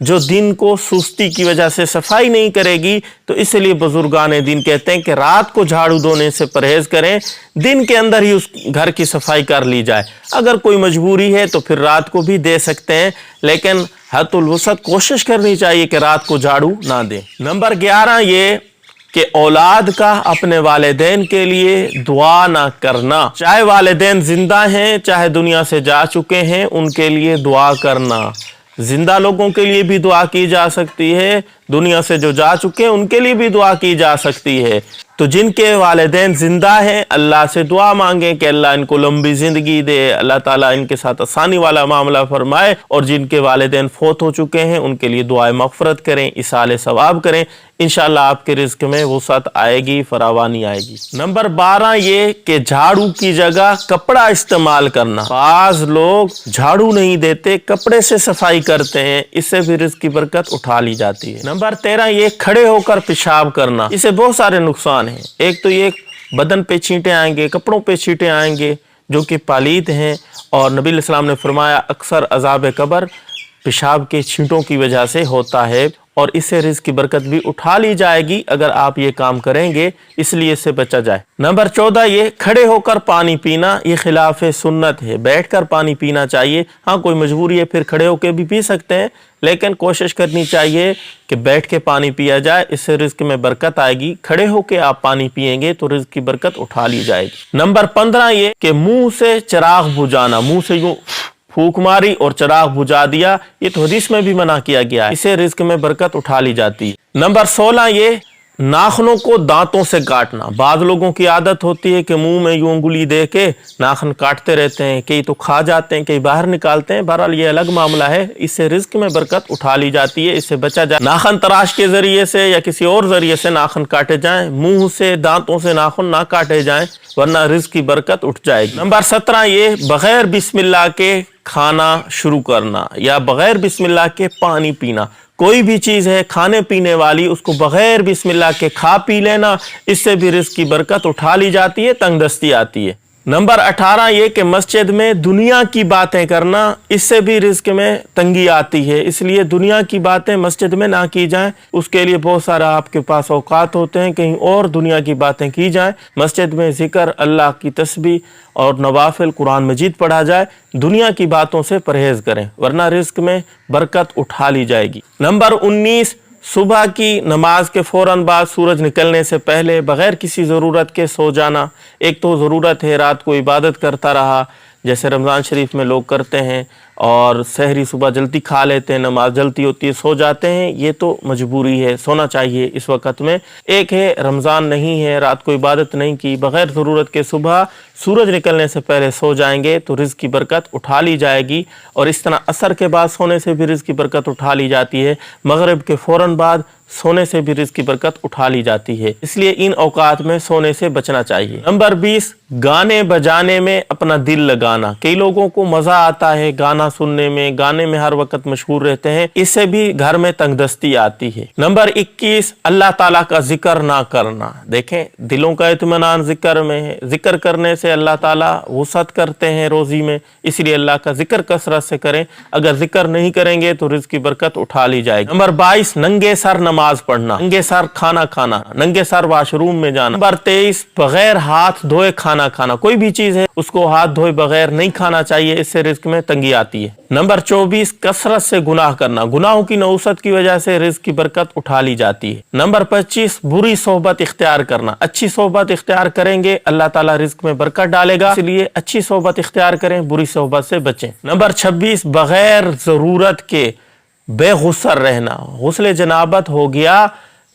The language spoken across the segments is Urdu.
جو دن کو سستی کی وجہ سے صفائی نہیں کرے گی، تو اس لیے بزرگان دین کہتے ہیں کہ رات کو جھاڑو دھونے سے پرہیز کریں، دن کے اندر ہی اس گھر کی صفائی کر لی جائے۔ اگر کوئی مجبوری ہے تو پھر رات کو بھی دے سکتے ہیں، لیکن حد الوسط کوشش کرنی چاہیے کہ رات کو جھاڑو نہ دیں۔ نمبر 11 یہ کہ اولاد کا اپنے والدین کے لیے دعا نہ کرنا، چاہے والدین زندہ ہیں چاہے دنیا سے جا چکے ہیں، ان کے لیے دعا کرنا۔ زندہ لوگوں کے لیے بھی دعا کی جا سکتی ہے، دنیا سے جو جا چکے ہیں ان کے لیے بھی دعا کی جا سکتی ہے۔ تو جن کے والدین زندہ ہیں اللہ سے دعا مانگیں کہ اللہ ان کو لمبی زندگی دے، اللہ تعالیٰ ان کے ساتھ آسانی والا معاملہ فرمائے، اور جن کے والدین فوت ہو چکے ہیں ان کے لیے دعائے مغفرت کریں، ایصال ثواب کریں، انشاءاللہ آپ کے رزق میں وسعت آئے گی، فراوانی آئے گی۔ نمبر 12 یہ کہ جھاڑو کی جگہ کپڑا استعمال کرنا۔ بعض لوگ جھاڑو نہیں دیتے، کپڑے سے صفائی کرتے ہیں، اس سے بھی رزق کی برکت اٹھا لی جاتی ہے۔ نمبر 13 یہ کھڑے ہو کر پیشاب کرنا، اس سے بہت سارے نقصان ہیں۔ ایک تو یہ بدن پہ چھینٹے آئیں گے، کپڑوں پہ چھینٹے آئیں گے جو کہ پالید ہیں، اور نبی علیہ السلام نے فرمایا اکثر عذاب قبر پیشاب کے چھینٹوں کی وجہ سے ہوتا ہے، اور اس سے رزق کی برکت بھی اٹھا لی جائے گی اگر آپ یہ کام کریں گے، اس لیے اس سے بچا جائے۔ نمبر 14 یہ کھڑے ہو کر پانی پینا، یہ خلاف سنت ہے، بیٹھ کر پانی پینا چاہیے۔ ہاں کوئی مجبوری ہے پھر کھڑے ہو کے بھی پی سکتے ہیں، لیکن کوشش کرنی چاہیے کہ بیٹھ کے پانی پیا جائے، اس سے رزق میں برکت آئے گی۔ کھڑے ہو کے آپ پانی پیئیں گے تو رزق کی برکت اٹھا لی جائے گی۔ نمبر 15 یہ کہ منہ سے چراغ بجھانا، منہ سے یوں پھونک ماری اور چراغ بجھا دیا، یہ تو حدیث میں بھی منع کیا گیا ہے، اسے رزق میں برکت اٹھا لی جاتی ہے۔ نمبر 16 یہ ناخنوں کو دانتوں سے کاٹنا۔ بعض لوگوں کی عادت ہوتی ہے کہ منہ میں یوں انگلی دے کے ناخن کاٹتے رہتے ہیں، کئی تو کھا جاتے ہیں، کئی باہر نکالتے ہیں، بہرحال یہ الگ معاملہ ہے، اس سے رزق میں برکت اٹھا لی جاتی ہے، اس سے بچا جائے۔ ناخن تراش کے ذریعے سے یا کسی اور ذریعے سے ناخن کاٹے جائیں، منہ سے دانتوں سے ناخن نہ کاٹے جائیں، ورنہ رزق کی برکت اٹھ جائے گی۔ نمبر 17 یہ بغیر بسم اللہ کے کھانا شروع کرنا یا بغیر بسم اللہ کے پانی پینا۔ کوئی بھی چیز ہے کھانے پینے والی، اس کو بغیر بسم اللہ کے کھا پی لینا، اس سے بھی رزق کی برکت اٹھا لی جاتی ہے، تنگ دستی آتی ہے۔ نمبر 18 یہ کہ مسجد میں دنیا کی باتیں کرنا، اس سے بھی رزق میں تنگی آتی ہے، اس لیے دنیا کی باتیں مسجد میں نہ کی جائیں، اس کے لیے بہت سارا آپ کے پاس اوقات ہوتے ہیں، کہیں اور دنیا کی باتیں کی جائیں، مسجد میں ذکر، اللہ کی تسبیح اور نوافل قرآن مجید پڑھا جائے، دنیا کی باتوں سے پرہیز کریں، ورنہ رزق میں برکت اٹھا لی جائے گی۔ نمبر 19 صبح کی نماز کے فوراً بعد سورج نکلنے سے پہلے بغیر کسی ضرورت کے سو جانا۔ ایک تو ضرورت ہے رات کو عبادت کرتا رہا، جیسے رمضان شریف میں لوگ کرتے ہیں، اور سحری صبح جلدی کھا لیتے ہیں، نماز جلدی ہوتی ہے سو جاتے ہیں، یہ تو مجبوری ہے، سونا چاہیے اس وقت میں۔ ایک ہے رمضان نہیں ہے، رات کو عبادت نہیں کی، بغیر ضرورت کے صبح سورج نکلنے سے پہلے سو جائیں گے تو رزق کی برکت اٹھا لی جائے گی، اور اس طرح عصر کے بعد سونے سے بھی رزق کی برکت اٹھا لی جاتی ہے، مغرب کے فوراً بعد سونے سے بھی رزق کی برکت اٹھا لی جاتی ہے، اس لیے ان اوقات میں سونے سے بچنا چاہیے۔ نمبر 20 گانے بجانے میں اپنا دل لگانا۔ کئی لوگوں کو مزہ آتا ہے گانا سننے میں، گانے میں ہر وقت مشغول رہتے ہیں، اس سے بھی گھر میں تنگ دستی آتی ہے۔ نمبر 21 اللہ تعالیٰ کا ذکر نہ کرنا۔ دیکھیں دلوں کا اطمینان ذکر میں ہے، ذکر کرنے سے اللہ تعالیٰ وسعت کرتے ہیں روزی میں، اس لیے اللہ کا ذکر کثرت سے کریں، اگر ذکر نہیں کریں گے تو رزق کی برکت اٹھا لی جائے گی۔ نمبر 22 ننگے سر نماز پڑھنا، ننگے سر کھانا کھانا، ننگے سر واش روم میں جانا۔ نمبر 23 بغیر ہاتھ دھوئے کھانا کھانا، کوئی بھی چیز ہے اس کو ہاتھ دھوئے بغیر نہیں کھانا چاہیے، اس سے رزق میں تنگی آتی ہے۔ نمبر 24 کثرت سے گناہ کرنا، گناہوں کی نوسط کی وجہ سے رزق کی برکت اٹھا لی جاتی ہے۔ نمبر 25 بری صحبت اختیار کرنا، اچھی صحبت اختیار کریں گے اللہ تعالیٰ رزق میں برکت ڈالے گا، اس لیے اچھی صحبت اختیار کریں، بری صحبت سے بچیں۔ نمبر 26 بغیر ضرورت کے بے غسل رہنا، غسل جنابت ہو گیا،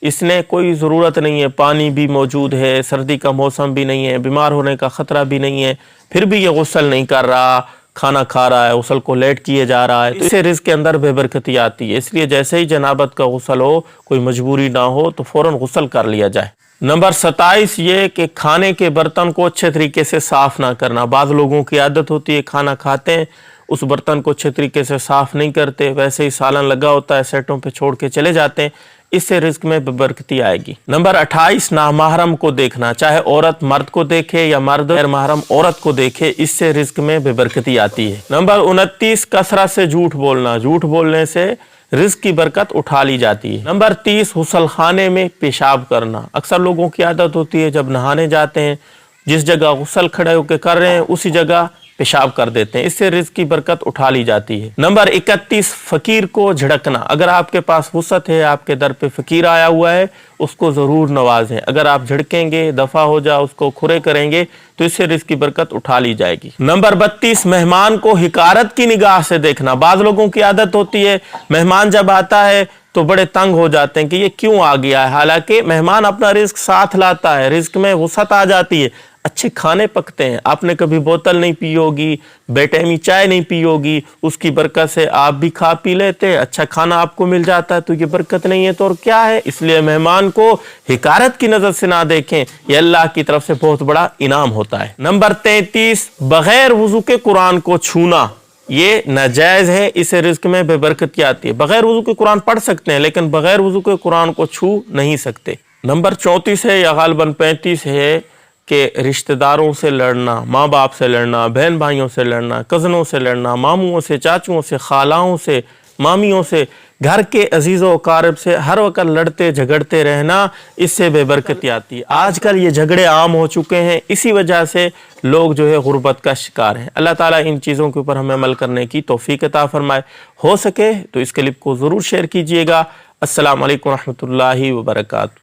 اس نے کوئی ضرورت نہیں ہے، پانی بھی موجود ہے، سردی کا موسم بھی نہیں ہے، بیمار ہونے کا خطرہ بھی نہیں ہے، پھر بھی یہ غسل نہیں کر رہا، کھانا کھا رہا ہے، غسل کو لیٹ کیے جا رہا ہے، تو اس سے رزق کے اندر بے برکتی آتی ہے، اس لیے جیسے ہی جنابت کا غسل ہو، کوئی مجبوری نہ ہو تو فوراً غسل کر لیا جائے۔ نمبر 27 یہ کہ کھانے کے برتن کو اچھے طریقے سے صاف نہ کرنا۔ بعض لوگوں کی عادت ہوتی ہے کھانا کھاتے ہیں اس برتن کو اچھے طریقے سے صاف نہیں کرتے، ویسے ہی سالن لگا ہوتا ہے سیٹوں پہ چھوڑ کے چلے جاتے ہیں، اس سے رزق میں برکتی آئے گی۔ نمبر 28 نامحرم کو دیکھنا، چاہے عورت مرد کو دیکھے یا مرد غیر محرم عورت کو دیکھے، اس سے رزق میں بے برکتی آتی ہے۔ نمبر 29 کثرت سے جھوٹ بولنا، جھوٹ بولنے سے رزق کی برکت اٹھا لی جاتی ہے۔ نمبر 30، غسل خانے میں پیشاب کرنا۔ اکثر لوگوں کی عادت ہوتی ہے جب نہانے جاتے ہیں جس جگہ غسل کھڑے ہو کے کر رہے ہیں اسی جگہ پیشاب کر دیتے ہیں، اس سے رزق کی برکت اٹھا لی جاتی ہے۔ نمبر 31، فقیر کو جھڑکنا۔ اگر آپ کے پاس وسعت ہے، آپ کے در پہ فقیر آیا ہوا ہے، اس کو ضرور نوازیں۔ اگر آپ جھڑکیں گے، دفع ہو جا، اس کو کھرے کریں گے تو اس سے رزق کی برکت اٹھا لی جائے گی۔ نمبر 32، مہمان کو حقارت کی نگاہ سے دیکھنا۔ بعض لوگوں کی عادت ہوتی ہے مہمان جب آتا ہے تو بڑے تنگ ہو جاتے ہیں کہ یہ کیوں آ گیا ہے، حالانکہ مہمان اپنا رزق ساتھ لاتا ہے، رزق میں وسعت آ جاتی ہے، اچھے کھانے پکتے ہیں۔ آپ نے کبھی بوتل نہیں پی ہوگی، بے ٹائمی چائے نہیں پی ہوگی، اس کی برکت سے آپ بھی کھا پی لیتے، اچھا کھانا آپ کو مل جاتا ہے، تو یہ برکت نہیں ہے تو اور کیا ہے؟ اس لیے مہمان کو حقارت کی نظر سے نہ دیکھیں، یہ اللہ کی طرف سے بہت بڑا انعام ہوتا ہے۔ نمبر 33، بغیر وضو کے قرآن کو چھونا۔ یہ ناجائز ہے، اسے رزق میں بے برکتی آتی ہے۔ بغیر وضو کے قرآن پڑھ سکتے ہیں لیکن بغیر وضو کے قرآن کو چھو نہیں سکتے۔ نمبر 34 ہے یا غالباً 35 ہے کہ رشتہ داروں سے لڑنا، ماں باپ سے لڑنا، بہن بھائیوں سے لڑنا، کزنوں سے لڑنا، ماموں سے، چاچوں سے، خالاؤں سے، مامیوں سے، گھر کے عزیز و اقارب سے ہر وقت لڑتے جھگڑتے رہنا، اس سے بے برکتی آتی ہے۔ آج کل یہ جھگڑے عام ہو چکے ہیں، اسی وجہ سے لوگ جو ہے غربت کا شکار ہیں۔ اللہ تعالیٰ ان چیزوں کے اوپر ہمیں عمل کرنے کی توفیق عطا فرمائے۔ ہو سکے تو اس کلپ کو ضرور شیئر کیجئے گا۔ السلام علیکم ورحمۃ اللہ وبرکاتہ۔